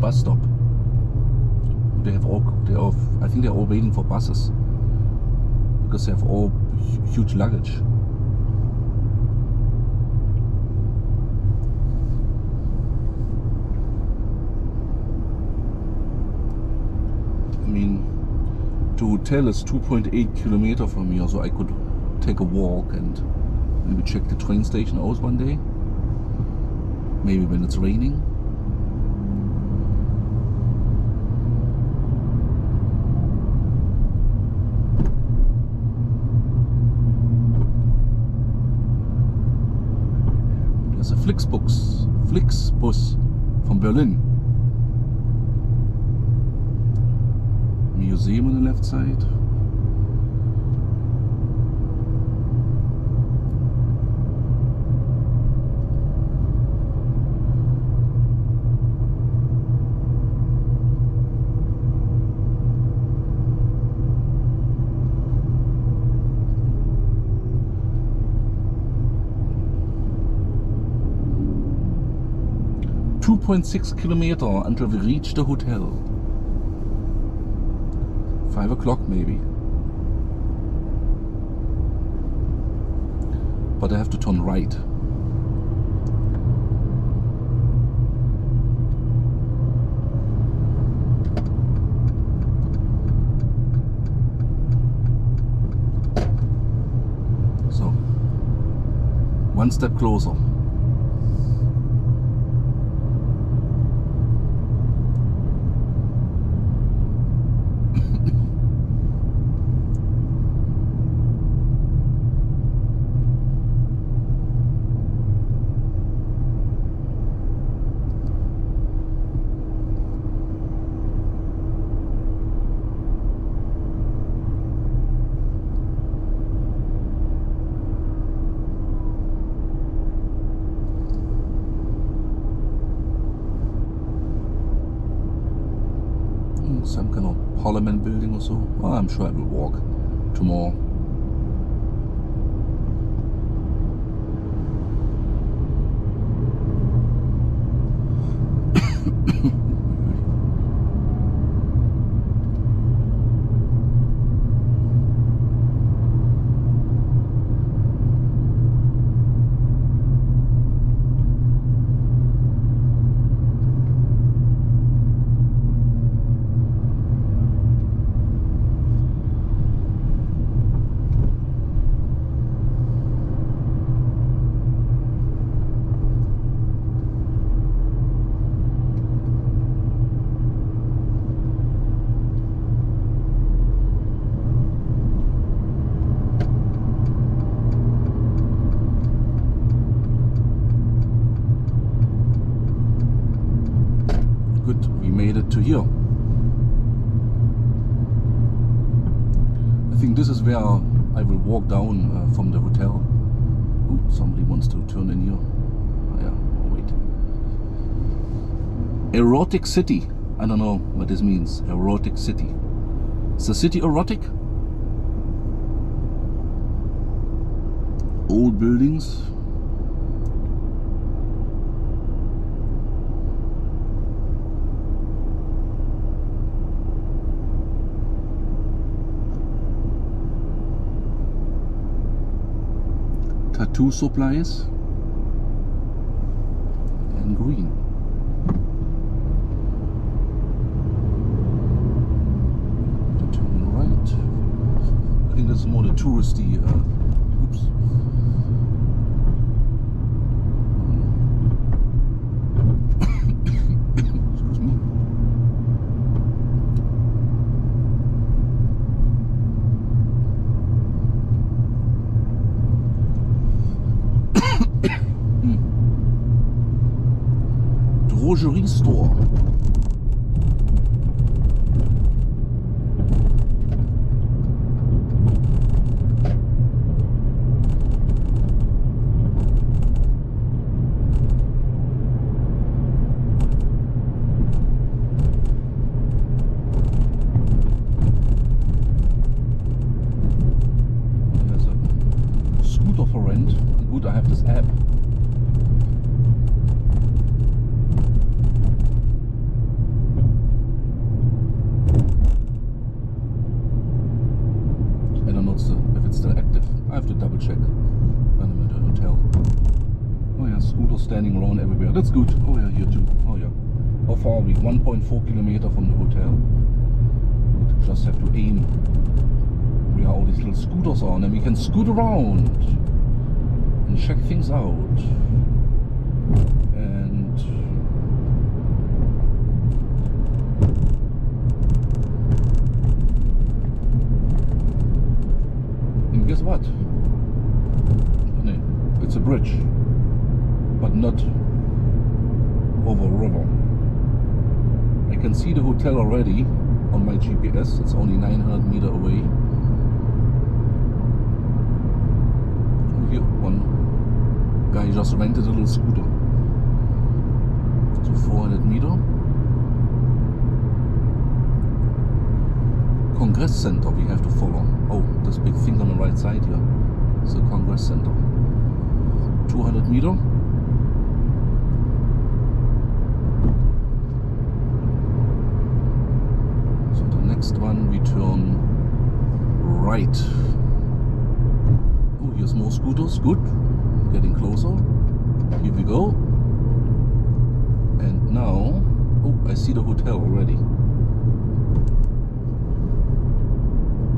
bus stop. I think they're all waiting for buses because they have all huge luggage. I mean, the hotel is 2.8 kilometers from here, so I could take a walk and maybe check the train station out one day. Maybe when it's raining. There's a Flixbus from Berlin. Museum on the left side. .6 kilometers until we reach the hotel. 5 o'clock maybe. But I have to turn right. So, one step closer. Some kind of parliament building or so. Well, I'm sure I will walk tomorrow. Made it to here. I think this is where I will walk down from the hotel. Ooh, somebody wants to turn in here. Oh, yeah, oh, wait. Erotic city. I don't know what this means. Erotic city. Is the city erotic? Old buildings. Tattoo supplies and green. To turn right. I think that's more the touristy. Oops. Excuse me. Drogerie store. There's a scooter for rent. Good, I have this app. That's good. Oh yeah, here too. Oh yeah. How far are we? 1.4 kilometer from the hotel. Good. Just have to aim where all these little scooters are, and then we can scoot around and check things out. And guess what? It's a bridge, but not over a river. I can see the hotel already on my GPS. It's only 900 meters away. Oh, here, one guy just rented a little scooter. So 400 meters. Congress Center we have to follow. Oh, this big thing on the right side here. It's the Congress Center. 200 meters. So the next one we turn right. Oh, here's more scooters. Good. Getting closer. Here we go. And now, oh, I see the hotel already.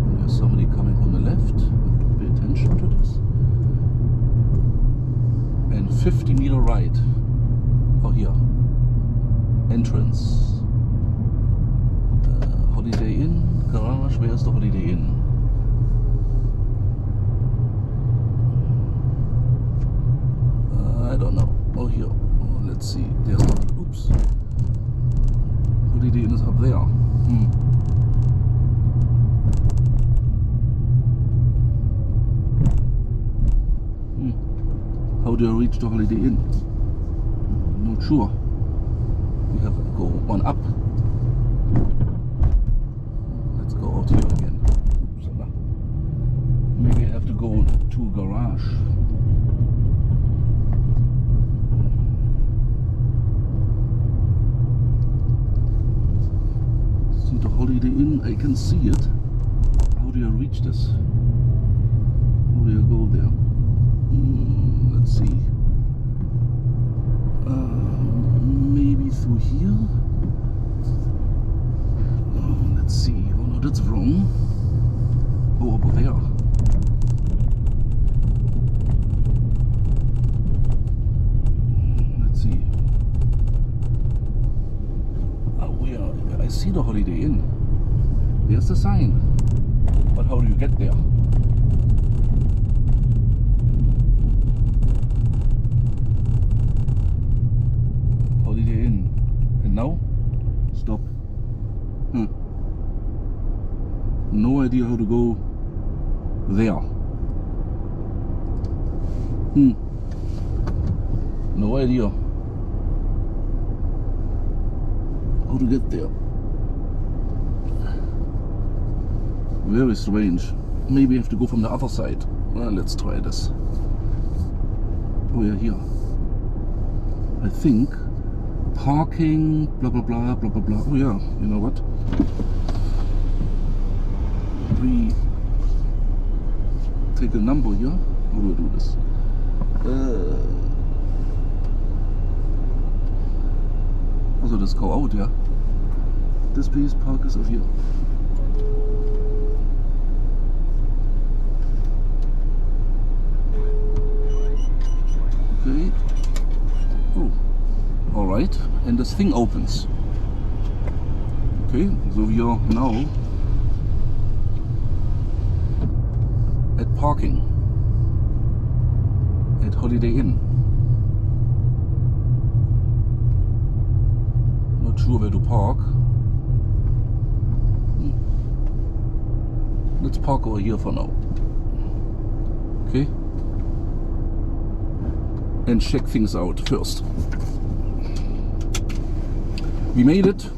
And there's somebody coming from the left. Pay attention to this. And 50 meter right. Oh, here. Entrance. Holiday Inn. Garage. Where's the Holiday Inn? I don't know. Oh, here. Oh, let's see. There's not. Oops. Holiday Inn is up there. How do I reach the Holiday Inn? Not sure. We have to go one up. Let's go out here again. Oops, maybe I have to go to a garage. See the Holiday Inn? I can see it. How do I reach this? How do I go there? Let's see. Maybe through here. Let's see. Oh no, that's wrong. Oh, over there. Let's see. Oh, where? I see the Holiday Inn. There's the sign. But how do you get there? Holiday Inn. And now? Stop. No idea how to go there. No idea how to get there. Very strange. Maybe I have to go from the other side. Well, let's try this. Oh yeah, here. I think parking, blah blah blah blah blah blah. Oh yeah, you know what? We take a number here. How do I do this? Also, das go out, yeah. This place park is over here. Okay. Oh. Alright, and this thing opens. Okay, so we are now at parking at Holiday Inn. Not sure where to park. Let's park over here for now. Okay? And check things out first. We made it.